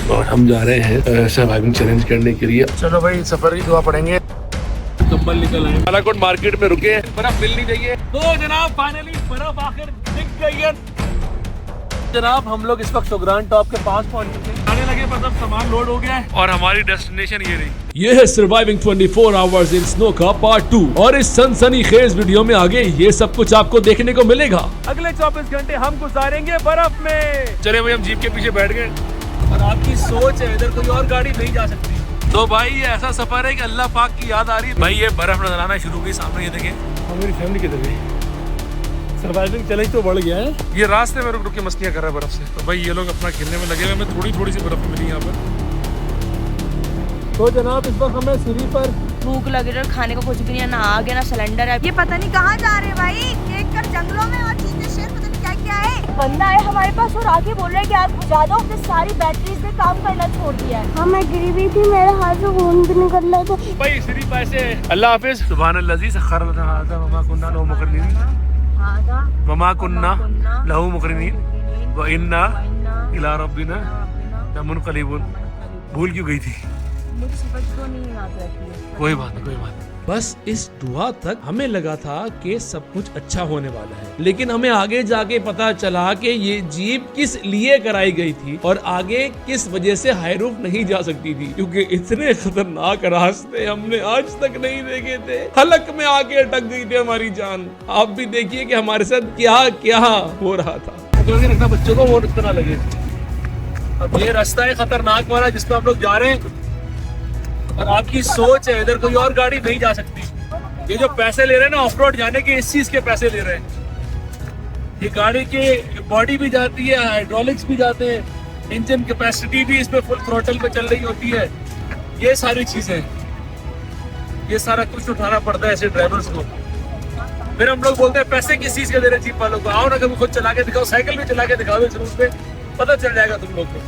और हम जा रहे हैं सर्वाइविंग चैलेंज करने के लिए। चलो भाई, सफर की दुआ पड़ेंगे। कंबल निकल आए, बालाकोट मार्केट में रुके, बर्फ मिलनी चाहिए। तो जनाब फाइनली बर्फ आकर दिख गई है। जनाब हम लोग इस वक्त सोग्रान टॉप के पास पहुंच चुके हैं। आने लगे, मतलब सामान लोड हो गया है और हमारी डेस्टिनेशन ये रही। ये है सर्वाइविंग 24 आवर्स इन स्नो का पार्ट 2 और इस सनसनीखेज वीडियो में आगे ये सब कुछ आपको देखने को मिलेगा। अगले 24 घंटे हम गुजारेंगे बर्फ में। चले भाई, हम जीप के पीछे बैठ गए और आपकी सोच है इधर कोई और गाड़ी नहीं जा सकती। तो भाई ये ऐसा सफर है कि अल्लाह पाक की याद आ रही है। भाई ये बर्फ नजर आना शुरू हुई सामने, ये देखें। मेरी फैमिली किधर गई? सर्वाइविंग चैलेंज तो बढ़ गया है। ये रास्ते में रुक रुक के मस्तियां कर रहा है बर्फ से। तो भाई ये लोग अपना खेलने में लगे हुए। हमें थोड़ी थोड़ी सी बर्फ मिली यहाँ पर। तो जनाब इस वक्त हमें सीढ़ी पर भूख लगी और खाने को कुछ भी नहीं है, ना आग है ना सिलेंडर है। ये पता नहीं कहाँ जा रहे भाई, देखकर जंगलों में और चीते शेर पता नहीं क्या क्या है। बंदा है हमारे पास और आके बोल रहे हैं कि आप बुझा दो, तो सारी बैटरीज ने काम करना छोड़ दिया है। हाँ मैं गिरी हुई थी, मेरे हाथ से खून भी निकल रहा था। भाई सीढ़ी पर से अल्लाह हाफिज। सुभान अल्लाजी सखर लना वमा कुन्ना लहू मुकर्रिनीन वमा कुन्ना लहू मुकर्रिनीन व इन्ना इला रब्बिना लमुनक़लिबून। भूल क्यों गई थी? मुझे समझ तो नहीं आता है। कोई बात नहीं, कोई बात नहीं। बस इस दुआ तक हमें लगा था कि सब कुछ अच्छा होने वाला है, लेकिन हमें आगे जाके पता चला कि ये जीप किस लिए कराई गई थी और आगे किस वजह से हाई रूफ नहीं जा सकती थी, क्योंकि इतने खतरनाक रास्ते हमने आज तक नहीं देखे थे। हलक में आके अटक गई थी हमारी जान। आप भी देखिए कि हमारे साथ क्या क्या हो रहा था। रखना बच्चों को वो इतना लगे। अब ये रास्ता है खतरनाक वाला जिसमें हम लोग जा रहे हैं और आपकी सोच है इधर कोई और गाड़ी नहीं जा सकती। ये जो पैसे ले रहे हैं ना ऑफ रोड जाने के, इस चीज के पैसे ले रहे हैं। ये गाड़ी की बॉडी भी जाती है, हाइड्रोलिक्स भी जाते हैं, इंजन कैपेसिटी भी इसमें फुल थ्रोटल पे चल रही होती है। ये सारी चीजें, ये सारा कुछ उठाना पड़ता है ऐसे ड्राइवर्स को। फिर हम लोग बोलते हैं पैसे किस चीज के दे रहे जीप वालों को। आओ ना कभी खुद चला के दिखाओ, साइकिल भी चला के दिखाओ, इस रूट पे पता चल जाएगा तुम लोग को।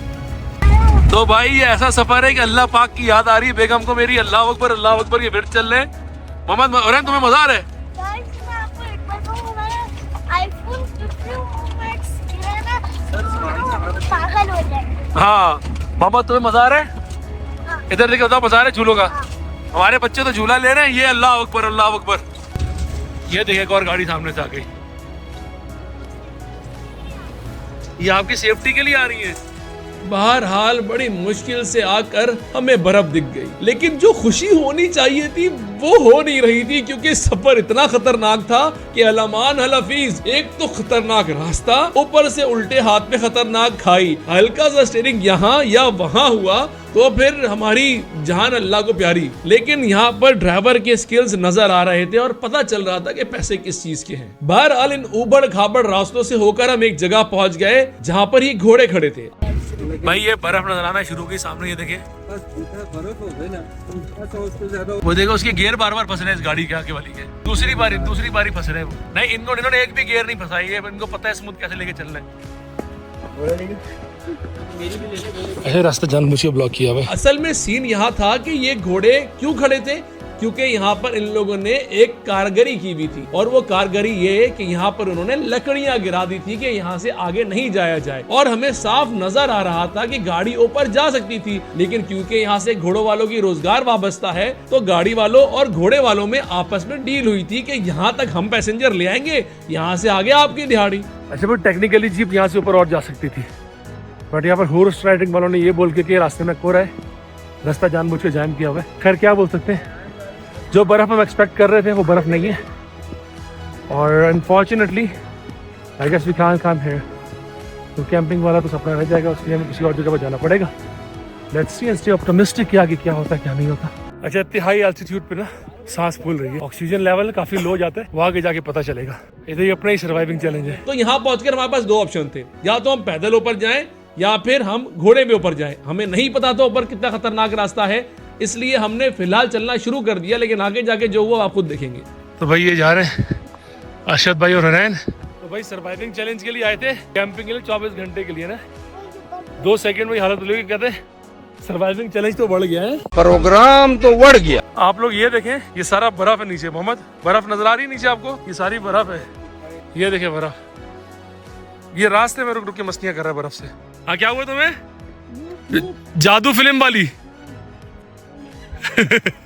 तो भाई ये ऐसा सफर है कि अल्लाह पाक की याद आ रही है बेगम को मेरी। अल्लाह अकबर अल्लाह अकबर। ये फिर चल रहे हैं। मोहम्मद और तुम्हें मजा आ रहा है? हाँ मोहम्मद तुम्हें मजा आ रहा है? इधर देखो, बताओ मजा आ रहा है झूलों का? हमारे बच्चे तो झूला ले रहे हैं। ये अल्लाह अकबर अल्लाह अकबर। ये देखे एक और गाड़ी सामने से आ गई। ये आपकी सेफ्टी के लिए आ रही है। बहरहाल बड़ी मुश्किल से आकर हमें बर्फ दिख गई, लेकिन जो खुशी होनी चाहिए थी वो हो नहीं रही थी, क्योंकि सफर इतना खतरनाक था कि अलमान हलफीज। एक तो खतरनाक रास्ता, ऊपर से उल्टे हाथ में खतरनाक खाई, हल्का सा स्टीयरिंग यहाँ या वहाँ हुआ तो फिर हमारी जान अल्लाह को प्यारी। लेकिन यहाँ पर ड्राइवर के स्किल्स नजर आ रहे थे और पता चल रहा था कि पैसे किस चीज के हैं। बहरहाल इन उबड़ खाबड़ रास्तों से होकर हम एक जगह पहुँच गए जहाँ पर ये घोड़े खड़े थे। भाई ये बर्फ नजर आना शुरू हुई सामने, ये देखिए। वो देखो उसके गियर बार बार फंस रहे हैं इस गाड़ी के आगे वाली के। दूसरी बारी फंस रहे हैं वो। नहीं इन्होंने एक भी गियर नहीं फंसाई है। इनको पता है स्मूथ कैसे लेके चलना है। ऐसे रास्ता जानबूझ के ब्लॉक किया हुआ है। असल में सीन यहाँ था कि ये घोड़े क्यों खड़े थे, क्योंकि यहाँ पर इन लोगों ने एक कारगरी की हुई थी और वो कारगरी ये कि यहाँ पर उन्होंने लकड़ियां गिरा दी थी कि यहाँ से आगे नहीं जाया जाए। और हमें साफ नजर आ रहा था कि गाड़ी ऊपर जा सकती थी, लेकिन क्योंकि यहाँ से घोड़ों वालों की रोजगार वाबस्ता है तो गाड़ी वालों और घोड़े वालों में आपस में डील हुई थी कि यहाँ तक हम पैसेंजर ले आएंगे, यहाँ से आगे आपकी दिहाड़ी। अच्छा फिर टेक्निकली जीप यहाँ से ऊपर और जा सकती थी, बट यहाँ पर हॉर्स राइडिंग वालों ने ये बोल के कि रास्ते में कोहरा है, रास्ता जानबूझ के जाम किया हुआ है। खैर क्या बोल सकते हैं, जो बर्फ हम एक्सपेक्ट कर रहे थे वो बर्फ नहीं है और unfortunately I guess we can't come here. तो कैंपिंग वाला तो सपना रह जाएगा, उसके लिए हमें किसी और जगह पर जाना पड़ेगा। Let's see and stay optimistic कि आगे क्या होता है क्या नहीं होता। अच्छा इतनी हाई एल्टीट्यूड पे ना सांस फूल रही है, ऑक्सीजन लेवल काफी लो जाता है, वो आगे जाके पता चलेगा। इधर ही अपना ही सर्वाइविंग चैलेंज है। तो यहाँ पहुंचकर हमारे पास दो ऑप्शन थे, या तो हम पैदल ऊपर जाएं या फिर हम घोड़े में ऊपर जाएं। हमें नहीं पता था ऊपर कितना खतरनाक रास्ता है, इसलिए हमने फिलहाल चलना शुरू कर दिया, लेकिन आगे जाके जो वो आप खुद देखेंगे। तो भाई ये जा रहे हैं अरशद भाई और हुरैन। तो भाई सर्वाइविंग चैलेंज के लिए आए थे, कैंपिंग के लिए 24 घंटे के लिए ना। 2 सेकंड में हालत बोलेगी, कहते हैं सर्वाइविंग चैलेंज तो बढ़ गया है, प्रोग्राम तो बढ़ गया। आप लोग ये देखें, ये सारा बर्फ है नीचे। मोहम्मद बर्फ नजर आ रही है नीचे आपको? ये सारी बर्फ है, ये देखे बर्फ। ये रास्ते में रुक रुक के मस्तियां कर रहा है बर्फ से। हाँ क्या हुआ तुम्हें? जादू फिल्म वाली।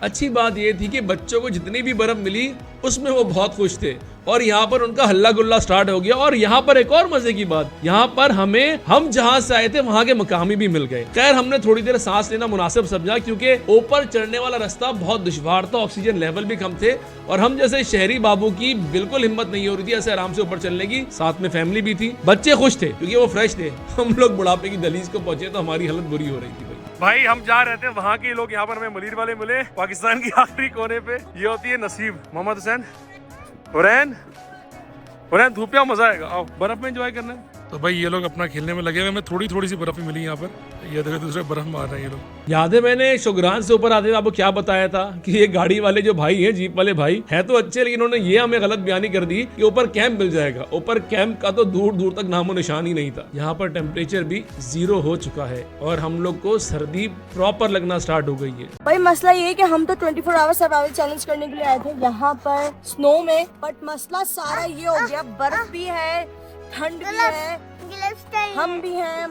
अच्छी बात ये थी कि बच्चों को जितनी भी बर्फ मिली उसमें वो बहुत खुश थे और यहाँ पर उनका हल्ला गुल्ला स्टार्ट हो गया। और यहाँ पर एक और मजे की बात, यहाँ पर हम जहाँ से आए थे वहाँ के मकामी भी मिल गए। खैर हमने थोड़ी देर सांस लेना मुनासिब समझा क्योंकि ऊपर चढ़ने वाला रास्ता बहुत दुश्वार था, ऑक्सीजन लेवल भी कम थे और हम जैसे शहरी बाबू की बिल्कुल हिम्मत नहीं हो रही थी ऐसे आराम से ऊपर चलने की। साथ में फैमिली भी थी, बच्चे खुश थे क्योंकि वो फ्रेश थे। हम लोग बुढ़ापे की दहलीज को पहुंचे तो हमारी हालत बुरी हो रही थी। भाई हम जा रहे थे, वहाँ के लोग यहाँ पर हमें मलीर वाले मिले पाकिस्तान की आखिरी कोने पे। ये होती है नसीब। मोहम्मद हुसैन, हुरैन धूप मजा आएगा, आओ बर्फ में एंजॉय करना है। तो भाई ये लोग अपना खेलने में लगे हुए, हमें थोड़ी सी बर्फ ही मिली यहाँ पर। ये देखो दूसरे बर्फ मार रहे हैं ये लोग। याद है मैंने शुगरान से ऊपर आते थे आपको क्या बताया था कि ये गाड़ी वाले जो भाई हैं, जीप वाले भाई है तो अच्छे, लेकिन उन्होंने ये हमें गलत बयानी कर दी कि ऊपर कैंप मिल जाएगा। ऊपर कैंप का तो दूर दूर तक नामो निशान ही नहीं था। यहाँ पर टेम्परेचर भी 0 हो चुका है और हम लोग को सर्दी प्रॉपर लगना स्टार्ट हो गई है। भाई मसला ये है कि हम तो 24 आवर सर्वाइवल चैलेंज करने के लिए आए थे यहाँ पर स्नो में, बट मसला सारा ये हो गया, बर्फ भी है, ठंड भी है, हम भी हैं,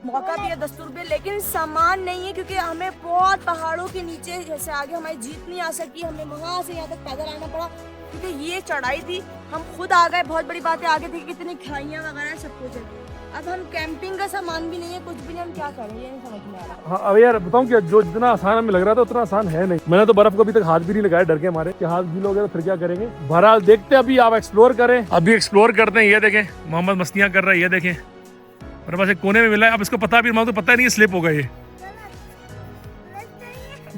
मौका भी है, दस्तूर भी है, लेकिन सामान नहीं है क्योंकि हमें बहुत पहाड़ों के नीचे जैसे आगे हमारी जीप नहीं आ सकी, हमें वहाँ से यहाँ तक पैदल आना पड़ा क्योंकि ये चढ़ाई थी। हम खुद आ गए, बहुत बड़ी बात है, आगे थे कितनी खाइयाँ वगैरह सब कुछ है। अब हम कैंपिंग का सामान भी नहीं है, कुछ भी नहीं, हम क्या करें ये नहीं समझ में आ रहा। हाँ अब यार बताऊँ क्या, जो जितना आसान हमें लग रहा था उतना आसान है नहीं। मैंने तो बर्फ को अभी तक हाथ भी नहीं लगाया, डर के मारे कि हाथ गीलोगे तो फिर क्या करेंगे। बहरहाल देखते अभी, आप एक्सप्लोर करें, अभी एक्सप्लोर करते हैं। ये देखें मोहम्मद मस्तियाँ कर रहा है, ये देखें मेरे पास एक कोने में मिला है। अब इसको पता भी तो पता नहीं स्लिप होगा। ये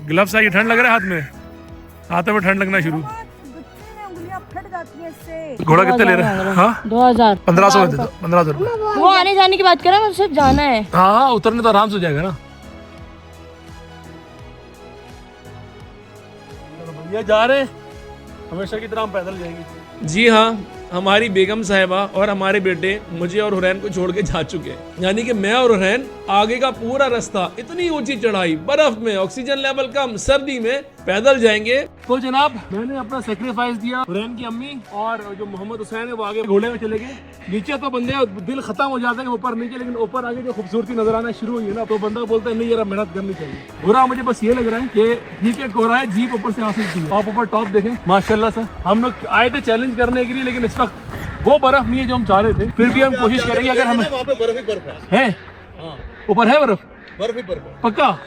ग्लव्स है, ठंड लग रहा है हाथ में, हाथों में ठंड लगना शुरू। घोड़ा कितने ले रहे हैं? हाँ 2000 1500 दे दो, 1500 रुपये। वो आने जाने की बात कर रहा है, सिर्फ जाना है। हाँ उतरने तो आराम से हो जाएगा ना। ये जा रहे हैं, हमेशा की तरह हम पैदल जाएंगे। जी हाँ, हमारी बेगम साहिबा और हमारे बेटे मुझे और हुरैन को छोड़ के जा चुके हैं। यानी कि मैं और हुरैन आगे का पूरा रास्ता, इतनी ऊंची चढ़ाई, बर्फ में, ऑक्सीजन लेवल कम, सर्दी में पैदल जाएंगे। तो जनाब मैंने अपना सेक्रीफाइस दिया, हुरैन की अम्मी और जो मोहम्मद हुसैन है वो आगे घोड़े में चले गए। नीचे तो बंदे दिल खत्म हो जाता है ऊपर नीचे, लेकिन ऊपर आगे जो खूबसूरती नजर आना शुरू हुई है ना, तो बंदा बोलता है नहीं यार मेहनत करनी चाहिए। बुरा मुझे बस ये लग रहा है कि ठीक है कोहरा है, जीप ऊपर से आ सकती है। आप ऊपर टॉप देखें माशाल्लाह से। हम लोग आए थे चैलेंज करने के लिए, लेकिन इस वक्त वो बर्फ नहीं है जो हम चाह रहे थे। फिर भी हम कोशिश करेंगे, अगर हमें वहाँ पे बर्फ है, ऊपर है बर्फ पक्का।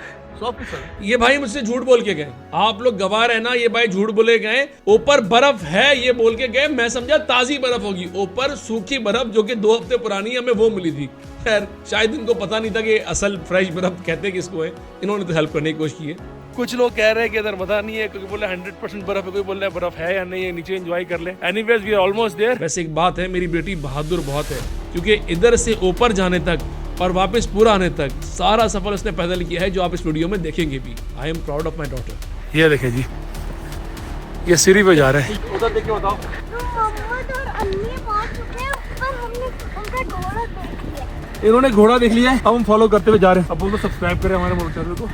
ये भाई मुझसे झूठ बोल के गए, आप लोग गवाह है ना, ये भाई झूठ बोले गए। ऊपर बर्फ है ये बोल के गए, मैं समझा ताजी बर्फ होगी, ऊपर सूखी बर्फ जो कि 2 हफ्ते पुरानी हमें वो मिली थी। खैर शायद इनको पता नहीं था कि असल फ्रेश बर्फ कहते किसको है। इन्होंने तो हेल्प करने की कोशिश की है। कुछ लोग कह रहे हैं कि इधर पता नहीं है, कोई बोल रहा है 100% बर्फ है, कोई बोल रहा है बर्फ है या नहीं है, नीचे एंजॉय कर ले। Anyways we are almost there. वैसे एक बात है, मेरी बेटी बहादुर बहुत है क्योंकि इधर से ऊपर जाने तक और वापस पूरा आने तक सारा सफर उसने पैदल किया है, जो आप इस वीडियो में देखेंगे भी। I am proud of my daughter. ये देखें जी, ये सीढ़ी पे जा रहे हैं। उधर देख के बताओ। इन्होंने घोड़ा देख लिया है, अब हम फॉलो करते हुए जा रहे हैं। अब बोल तो सब्सक्राइब करें हमारे चैनल को।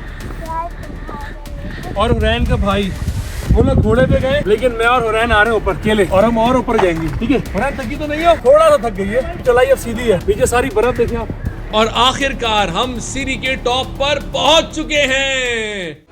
और हुरैन का भाई वो लोग घोड़े पे गए, लेकिन मैं और हुरैन आ रहे हैं ऊपर अकेले, और हम और ऊपर जाएंगे। ठीक है, हुरैन थकी तो नहीं हो? थोड़ा सा थक गई है, चलाई अब सीधी है, नीचे सारी बर्फ देखें आप। और आखिरकार हम सीढ़ी के टॉप पर पहुंच चुके हैं।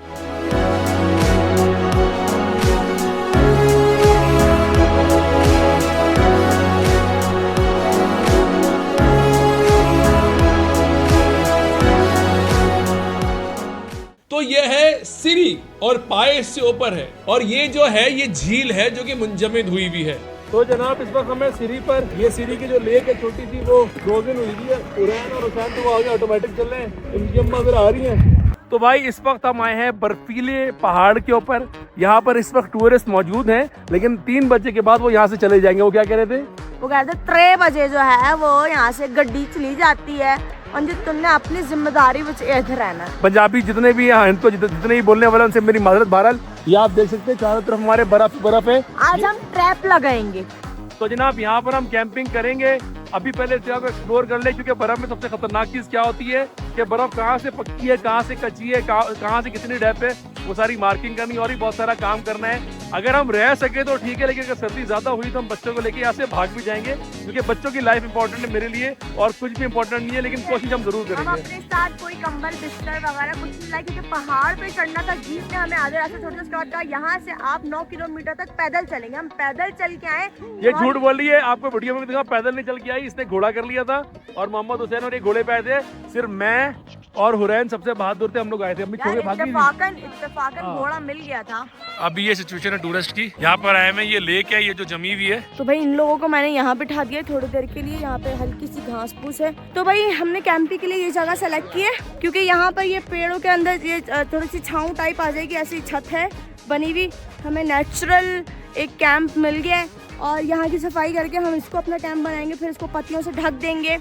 तो ये है सीढ़ी और पाए इससे ऊपर है, और ये जो है ये झील है जो कि मुंजमद हुई भी है। तो जनाब इस वक्त हमें सीढ़ी पर, ये सीढ़ी की जो लेक है छोटी सी, वो फ्रोजन हुई थी। हुरैन और हुसैन तो वो आगे ऑटोमेटिक चल रहे हैं, इनकी अम्मा इधर आ रही हैं। तो भाई इस वक्त हम आए हैं बर्फीले पहाड़ के ऊपर। यहाँ पर इस वक्त टूरिस्ट मौजूद हैं, लेकिन 3 बजे के बाद वो यहाँ से चले जाएंगे। वो क्या कह रहे थे? वो कहते 3 बजे जो है वो यहाँ से गड्डी चली जाती है, और जो तुमने अपनी जिम्मेदारी बच इधर रहना। पंजाबी जितने भी हैं तो जितने भी बोलने वाले उनसे मेरी माजरत। बहरहाल ये आप देख सकते हैं चारों तरफ हमारे बर्फ है। आज हम ट्रैप लगाएंगे। तो जनाब यहाँ पर हम कैंपिंग करेंगे। अभी पहले इस जगह को एक्सप्लोर कर ले, क्योंकि बर्फ में सबसे खतरनाक चीज क्या होती है कि बर्फ कहाँ से पक्की है, कहाँ से कच्ची है, कहाँ से कितनी डेप्थ है, वो सारी मार्किंग करनी और भी बहुत सारा काम करना है। अगर हम रह सके तो ठीक है, लेकिन अगर सर्दी ज्यादा हुई तो हम बच्चों को लेके यहाँ से भाग भी जाएंगे, क्योंकि बच्चों की लाइफ इंपॉर्टेंट है मेरे लिए, और कुछ भी इंपॉर्टेंट नहीं है, लेकिन कोशिश हम जरूर हम करेंगे। अपने साथ कोई कंबल बिस्तर वगैरह कुछ नहीं लाए, क्योंकि पहाड़ पे चढ़ना था। जीप ने हमें आधे रास्ते छोड़ दिया। स्टार्ट था यहाँ से आप 9 किलोमीटर तक पैदल चलेंगे। हम पैदल चल के आए। ये झूठ बोल रही है, आपको वीडियो में दिखा, पैदल नहीं चल के आई, इसने घोड़ा कर लिया था, और मोहम्मद हुसैन और ये घोड़े पे आए थे। सिर्फ मैं और हुरैन सबसे बहादुर थे, हम लोग आए थे। अम्मी छोड़ के भागी नहीं। इत्तेफाकन घोड़ा मिल गया था। अभी ये सिचुएशन है टूरिस्ट की, यहाँ पर आए मैं, ये लेक है, ये जो जमी हुई है। तो भाई इन लोगों को मैंने यहाँ बिठा दिया थोड़ी देर के लिए। यहाँ पे हल्की सी घास फूस है। तो भाई हमने कैंपिंग के लिए ये जगह सेलेक्ट की है, क्योंकि यहाँ पर ये पेड़ों के अंदर ये थोड़ी सी छाँव टाइप आ जाएगी। ऐसी छत है बनी हुई, हमें नेचुरल एक कैंप मिल गया है, और यहाँ की सफाई करके हम इसको अपना कैंप बनाएंगे। फिर इसको पत्तियों से ढक देंगे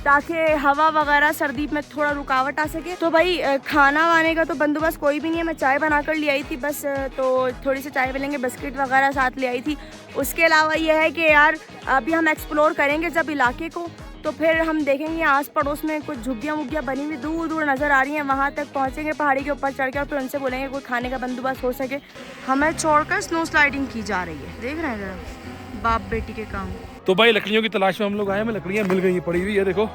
ताकि हवा वगैरह सर्दी में थोड़ा रुकावट आ सके। तो भाई खाना वाने का तो बंदोबस्त कोई भी नहीं है। मैं चाय बना कर ले आई थी बस, तो थोड़ी सी चाय पिलेंगे, बिस्किट वगैरह साथ ले आई थी। उसके अलावा ये है कि यार अभी हम एक्सप्लोर करेंगे जब इलाके को, तो फिर हम देखेंगे आस पड़ोस में कुछ झुग्गियाँ वुग्गियाँ बनी हुई दूर दूर नज़र आ रही हैं। वहाँ तक पहुँचेंगे पहाड़ी के ऊपर चढ़ के, और फिर उनसे बोलेंगे कोई खाने का बंदोबस्त हो सके। हमें छोड़कर स्नो स्लाइडिंग की जा रही है, देख रहे हैं जरा बाप बेटी के काम। तो भाई लकड़ियों की तलाश में हम लोग आए, हमें लकड़ियाँ मिल गई पड़ी हुई है, देखो।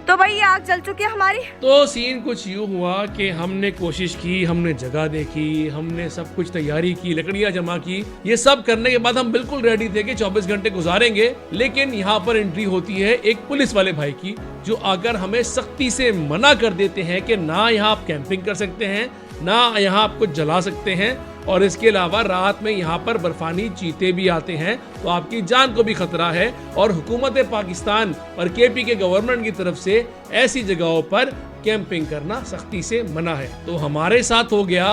तो भाई ये आग जल चुकी है हमारी। तो सीन कुछ यूँ हुआ कि हमने कोशिश की, हमने जगह देखी, हमने सब कुछ तैयारी की, लकड़ियां जमा की। ये सब करने के बाद हम बिल्कुल रेडी थे कि 24 घंटे गुजारेंगे। लेकिन यहाँ पर एंट्री होती है एक पुलिस वाले भाई की, जो आकर हमें सख्ती से मना कर देते हैं कि ना यहाँ आप कैंपिंग कर सकते हैं, ना यहाँ आप कुछ जला सकते हैं, और इसके अलावा रात में यहाँ पर बर्फानी चीते भी आते हैं, तो आपकी जान को भी खतरा है। और हुकूमत पाकिस्तान और केपी के गवर्नमेंट की तरफ से ऐसी जगहों पर कैंपिंग करना सख्ती से मना है। तो हमारे साथ हो गया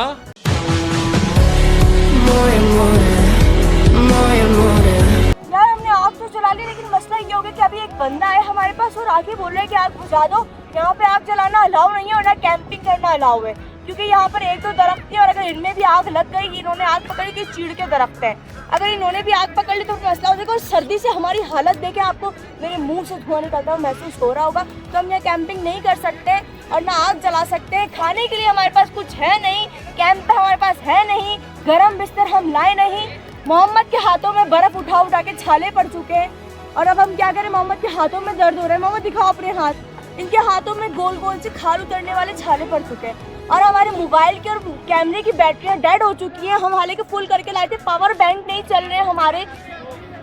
यार, हमने आग तो जला ली, लेकिन मसला ये हो गया कि अभी एक बंदा है हमारे पास और आके बोल रहा है कि आग बुझा दो। यहाँ पे आग जलाना अलाउ नहीं है और ना कैंपिंग करना अलाउ है, क्योंकि यहाँ पर एक दो दरख्त है, और अगर इनमें भी आग लग गई, इन्होंने आग पकड़ी कि चीड़ के दरख्त है, अगर इन्होंने भी आग पकड़ ली तो मसला हो जाएगा। और सर्दी से हमारी हालत देखे, आपको मेरे मुंह से धुआं निकलता हुआ महसूस हो रहा होगा। तो हम यहाँ कैंपिंग नहीं कर सकते और ना आग जला सकते हैं। खाने के लिए हमारे पास कुछ है नहीं, कैंप हमारे पास है नहीं, गर्म बिस्तर हम लाए नहीं। मोहम्मद के हाथों में बर्फ उठा उठा के छाले पड़ चुके हैं, और अब हम क्या करें? मोहम्मद के हाथों में दर्द हो रहा है। मोहम्मद दिखाओ अपने हाथ, इनके हाथों में गोल गोल से खाल उतरने वाले छाले पड़ चुके हैं, और हमारे मोबाइल की और कैमरे की बैटरियां डेड हो चुकी हैं। हम हालांकि फुल करके लाए थे, पावर बैंक नहीं चल रहे हमारे,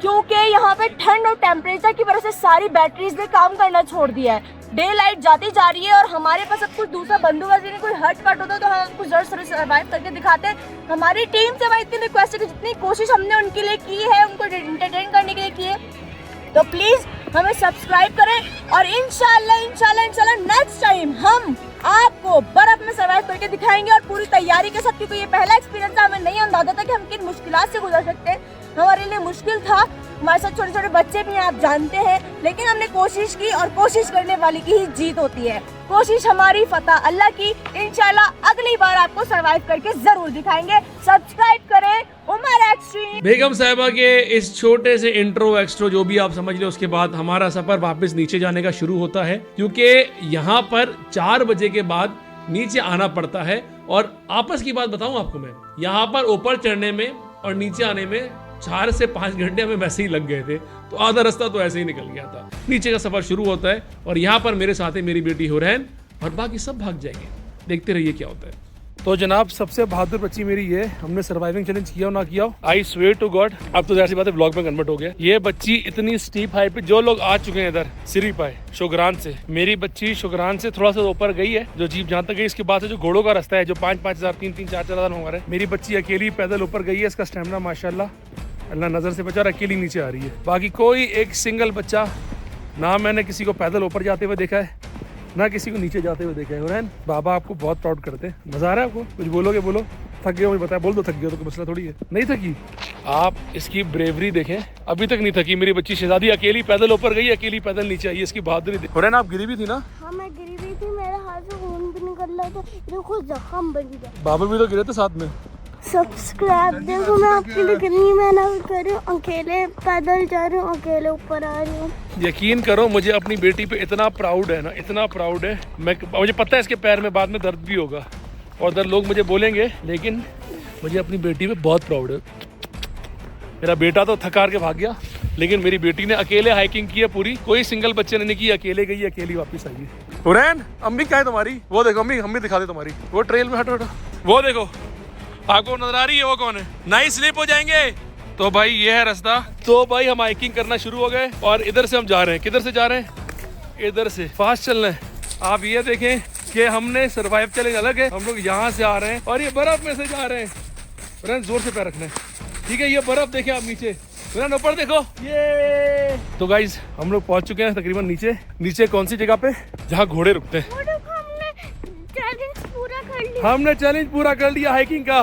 क्योंकि यहाँ पे ठंड और टेम्परेचर की वजह से सारी बैटरीज ने काम करना छोड़ दिया है। डे लाइट जाती जा रही है और हमारे पास अब कुछ दूसरा बंदोबस्त नहीं। कोई हट कट होता तो हम कुछ जरूर सर्वाइव करके दिखाते। हमारी टीम से भाई इतनी रिक्वेस्ट है कि जितनी कोशिश हमने उनके लिए की है, उनको एंटरटेन करने के लिए की है, तो प्लीज हमें सब्सक्राइब करें, और इंशाल्लाह नेक्स्ट टाइम हम आपको बर्फ में सर्वाइव करके दिखाएंगे, और पूरी तैयारी के साथ, क्योंकि ये पहला एक्सपीरियंस था। हमें नहीं अंदाजा था कि हम किन मुश्किलात से गुजर सकते हैं। हमारे लिए मुश्किल था, हमारे साथ छोटे छोटे बच्चे भी हैं, आप जानते हैं, लेकिन हमने कोशिश की, और कोशिश करने वाली की ही जीत होती है। कोशिश हमारी, फतह अल्लाह की। इंशाल्लाह अगली बार आपको सर्वाइव करके जरूर दिखाएंगे। सब्सक्राइब करें उमर एक्सट्रीम। बेगम साहिबा के इस छोटे से इंट्रो एक्सट्रो जो भी आप समझ ले, उसके बाद हमारा सफर वापस नीचे जाने का शुरू होता है, क्योंकि यहाँ पर 4 बजे के बाद नीचे आना पड़ता है। और आपस की बात बताऊं आपको, मैं यहाँ पर ऊपर चढ़ने में और नीचे आने में 4 से 5 घंटे हमें वैसे ही लग गए थे, तो आधा रास्ता तो ऐसे ही निकल गया था। नीचे का सफर शुरू होता है, और यहाँ पर मेरे साथ है मेरी बेटी हुरैन, और बाकी सब भाग जाएंगे। देखते रहिए क्या होता है। तो जनाब, सबसे बहादुर बच्ची मेरी ये, हमने सर्वाइविंग चैलेंज किया हो ना किया हो, आई स्वेयर टू गॉड, अब तो जैसी बात है ब्लॉग में कन्वर्ट हो गया। ये बच्ची इतनी स्टीप हाइट पे, जो लोग आ चुके हैं इधर सिरी पाए शोगरान से, मेरी बच्ची शोगरान से थोड़ा सा ऊपर गई है, जो जीप जहाँ तक गई। इसके बाद से जो घोड़ों का रास्ता है, जो 5-5 हज़ार 3-3 4-4 हज़ार हमारे, मेरी बच्ची अकेली पैदल ऊपर गई है। इसका स्टेमिना माशाल्लाह अल्लाह नजर से बचा, अकेली नीचे आ रही है। बाकी कोई एक सिंगल बच्चा, ना मैंने किसी को पैदल ऊपर जाते हुए देखा है, ना किसी को नीचे जाते हुए देखा है। हुरैन, बाबा आपको बहुत प्राउड करते हैं। मजा आ रहा है आपको? कुछ बोलोगे? बोलो। थक गए हो मुझे बताया, बोल दो थक गए हो, तो कोई मसला थोड़ी है। नहीं थकी? आप इसकी ब्रेवरी देखें, अभी तक नहीं थकी। मेरी बच्ची शहजादी अकेली पैदल ऊपर गई, अकेली पैदल नीचे आई, इसकी बहादुरी। हुरैन, आप गिरी भी थी ना? हाँ, मैं गिरी भी थी, मेरे हाथ से खून भी निकल रहा था, देखो जख्म बन गया। बाबा भी तो गिरे थे साथ में। सब्सक्राइब, देखो मैं आपके लिए कितनी मेहनत कर रही हूँ, अकेले पैदल जा रही हूँ, अकेले ऊपर आ रही हूँ। यकीन करो, मुझे अपनी बेटी पे इतना प्राउड है ना, इतना प्राउड है। मुझे पता है इसके पैर में बाद में दर्द भी होगा, और उधर लोग मुझे बोलेंगे, लेकिन मुझे अपनी बेटी पे बहुत प्राउड है। मेरा बेटा तो थक हार के भाग गया, लेकिन मेरी बेटी ने अकेले हाइकिंग की है पूरी, कोई सिंगल बच्चे ने नहीं की, अकेले गई, अकेली वापस आई है। हुरैन, अम्मी क्या है तुम्हारी? वो देखो अम्मी, अम्मी दिखा दे तुम्हारी, वो ट्रेल में, हटो हटो, वो देखो, आपको नजर आ रही है वो कौन है? नहीं स्लिप हो जाएंगे। तो भाई ये है रास्ता। तो भाई हम हाइकिंग करना शुरू हो गए और इधर से हम जा रहे हैं। किधर से जा रहे हैं? इधर से। फास्ट चलना है। आप ये देखें कि हमने सर्वाइव चैलेंज अलग है, हम लोग यहाँ से आ रहे हैं और ये बर्फ में से जा रहे हैं। जोर से पैर रखना है, ठीक है? ये बर्फ देखें आप नीचे, ऊपर देखो ये। तो गाइज हम लोग पहुंच चुके हैं तकरीबन नीचे। नीचे कौन सी जगह पे? जहाँ घोड़े रुकते हैं। हमने चैलेंज पूरा कर लिया हाइकिंग का।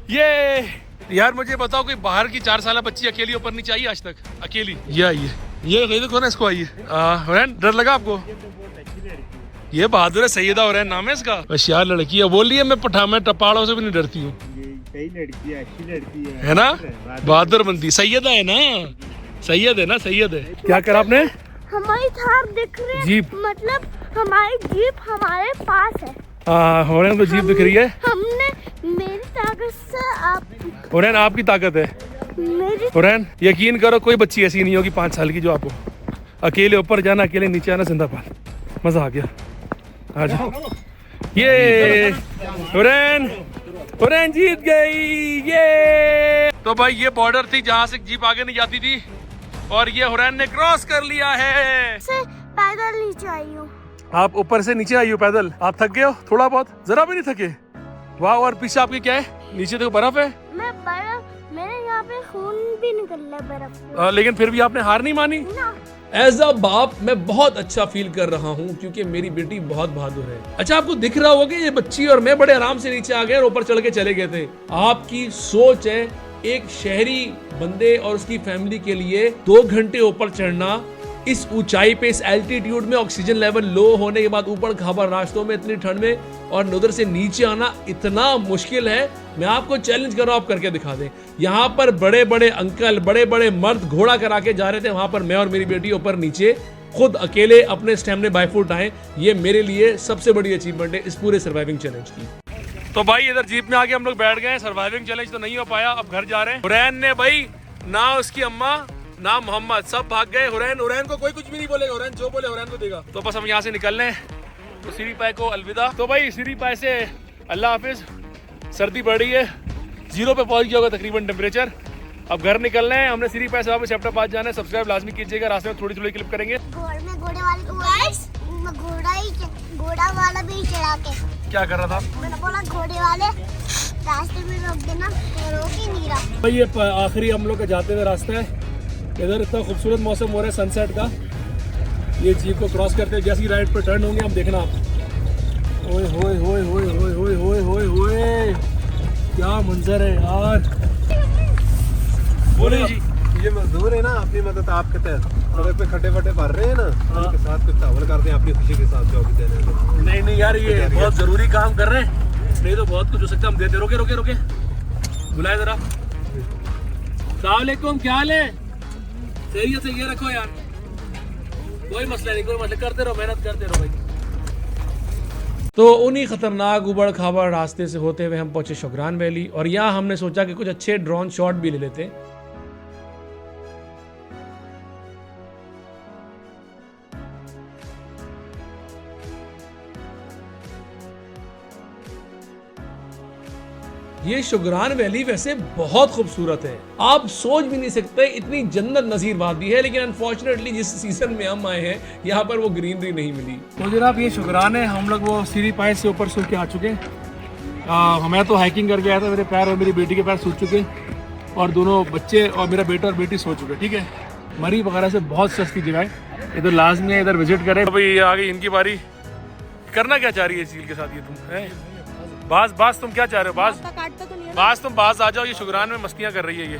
ये यार मुझे बताओ, कोई बाहर की 4 साल बच्ची अकेली ऊपर नहीं चाहिए आज तक? अकेली ये आई है, ये देखो ना, इसको आई है। डर लगा आपको? ये बहादुर है, सैयदा हो रहा है नाम है इसका। होशियार लड़की है, बोल रही है मैं टपाड़ों से भी नहीं डरती हूँ। लड़की है, अच्छी लड़की है ना? बहादुर बनती, सैयदा है ना, सैयद है ना, सैयद है। क्या करा आपने? हमारी थार दिख रही है, जीप, मतलब हमारी जीप हमारे पास है। होरैन को जीप दिख रही है। हमने मेरी ताकत से आप, होरैन आपकी ताकत है। मेरी होरैन यकीन करो कोई बच्ची ऐसी नहीं होगी 5 साल की जो आपको अकेले ऊपर जाना, अकेले नीचे आना। जिंदाबाद, मजा आ गया। आ जाओ। ये होरैन जीत गई। ये तो भाई ये बॉर्डर थी जहाँ से जीप आगे नहीं जाती थी और ये होरैन ने क्रॉस कर लिया है। पैदल नीचे आई हूँ। आप ऊपर से नीचे आई हो पैदल? आप थक गए हो थोड़ा बहुत? जरा भी नहीं थके? वाह। और पीछे आपके क्या है? नीचे देखो बर्फ है। मेरे यहाँ पे खून भी निकल रहा है बर्फ। लेकिन फिर भी आपने हार नहीं मानी? एज अ बाप मैं बहुत अच्छा फील कर रहा हूँ क्योंकि मेरी बेटी बहुत बहादुर है। अच्छा आपको दिख रहा होगा कि ये बच्ची और मैं बड़े आराम से नीचे आ गए और ऊपर चढ़ के चले गए थे। आपकी सोच है एक शहरी बंदे और उसकी फैमिली के लिए 2 घंटे ऊपर चढ़ना, इस ऊंचाई पे, इस एल्टीट्यूड में, ऑक्सीजन लेवल लो होने के बाद, ऊपर खाबर रास्तों में, इतनी ठंड में, और उधर से नीचे आना इतना मुश्किल है। मैं आपको चैलेंज कर रहा हूं, आप करके दिखा दें। यहाँ पर बड़े बड़े अंकल, बड़े बड़े मर्द घोड़ा करा के जा रहे थे, वहां पर मैं और मेरी बेटी ऊपर नीचे खुद अकेले अपने स्टैमिना बाय फुट आए। ये मेरे लिए सबसे बड़ी अचीवमेंट है इस पूरे सर्वाइविंग चैलेंज की। तो भाई इधर जीप में आके हम लोग बैठ गए। सर्वाइविंग चैलेंज तो नहीं हो पाया, अब घर जा रहे हैं। हुरैन ने भाई, ना उसकी अम्मा ना मोहम्मद, सब भाग गए। हुरैन को कोई कुछ भी नहीं बोलेगा, हुरैन जो बोले हुरैन को देगा। तो बस हम यहाँ से निकल रहे हैं, तो सिरी पाए को अलविदा। तो भाई सिरी पाए से अल्लाह हाफिज। सर्दी बढ़ रही है, 0 पे पहुंच गया होगा तकरीबन टेम्परेचर। अब घर निकल रहे हैं, हमने सिरी पाए से वापस चैप्टर 5 जाना है। सब्सक्राइब लाजमी कीजिएगा, रास्ते में थोड़ी थोड़ी क्लिप करेंगे। घोड़ा वाला भी चढ़ा के क्या कर रहा था? मैंने बोला घोड़े वाले रास्ते में रोक देना, रोक ही नहीं रहा। भाई ये आखिरी हम लोग का जाते हुए रास्ता है। इधर इतना खूबसूरत मौसम हो रहा है सनसेट का। ये जीप को क्रॉस करते जैसे ही राइट पर टर्न होंगे हम, देखना आप। ओए होए होए होए होए होए होए होए होए, क्या मंजर है यार। बोले जी, ये मजदूर है ना, अपनी मदद आपके तहत सड़क पे खड्डे वड्डे भर रहे हैं ना, उनके साथ कुछ तावन करते हैं अपनी खुशी के साथ, जॉब देने में। नहीं नहीं यार, ये बहुत जरूरी काम कर रहे हैं, नहीं तो बहुत कुछ हो सकता है। हम देते। रोके रोके रोके, बुलाए जरा। अस्सलाम वालेकुम, क्या हाल है? खैरियत से? ये रखो यार, कोई मसला नहीं, कोई मसला, करते रहो, मेहनत करते रहो भाई। तो उन्हीं खतरनाक उबड़ खाबड़ रास्ते से होते हुए हम पहुंचे शुगरान वैली, और यहाँ हमने सोचा कि कुछ अच्छे ड्रोन शॉट भी ले लेते। ये शुगरान वैली वैसे बहुत खूबसूरत है, आप सोच भी नहीं सकते इतनी जन्नत नज़ीर वादी है, लेकिन अनफॉर्चुनेटली जिस सीजन में हम आए हैं यहाँ पर वो ग्रीनरी नहीं मिली। तो जनाब ये शुगरान है, हम लोग वो सीरी पाए से ऊपर सूख के आ चुके हैं। मैं तो हाइकिंग करके आया था, मेरे पैर और मेरी बेटी के पैर सूख चुके, और दोनों बच्चे और मेरा बेटा और बेटी सो चुके। ठीक है, मरी वगैरह से बहुत सस्ती जगह है, इधर लाजमी है, इधर विजिट करें। अभी आ गई इनकी बारी। करना क्या चाह रही है इस झील के साथ ये तुम है? बाज तुम क्या चाह रहे हो? बाज तुम बाज आ जाओ, ये शुगरान में मस्तियाँ कर रही है ये।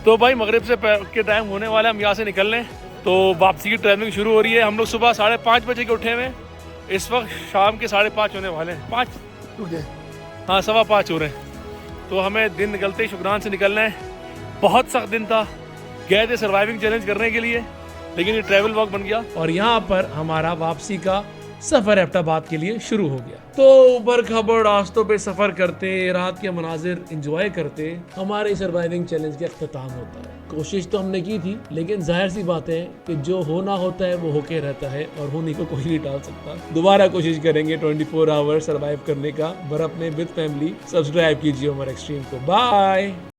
तो भाई मगरिब से के टाइम होने वाला है, हम यहाँ से निकल लें तो वापसी की ट्रैवलिंग शुरू हो रही है। हम लोग सुबह 5:30 बजे के उठे हुए, इस वक्त शाम के 5:30 होने वाले हैं। 5 टूट गए, हाँ 5:15 हो रहे हैं। तो हमें दिन निकलते ही शुगरान से निकलना है। बहुत सख्त दिन था, गए थे सर्वाइविंग चैलेंज करने के लिए, लेकिन ये ट्रैवल वॉक बन गया, और यहाँ पर हमारा वापसी का सफर एबटाबाद के लिए शुरू हो गया। तो ऊपर खबर रास्तों पे सफर करते, रात के मनाजिर एंजॉय करते हमारे सर्वाइविंग चैलेंज का अख्ताम होता है। कोशिश तो हमने की थी, लेकिन जाहिर सी बात है कि जो होना होता है वो होके रहता है और होने को कोई नहीं टाल सकता। दोबारा कोशिश करेंगे 24 आवर सर्वाइव करने का, पर अपने विद फैमिली। सब्सक्राइब कीजिए उमर एक्सट्रीम को। बाय।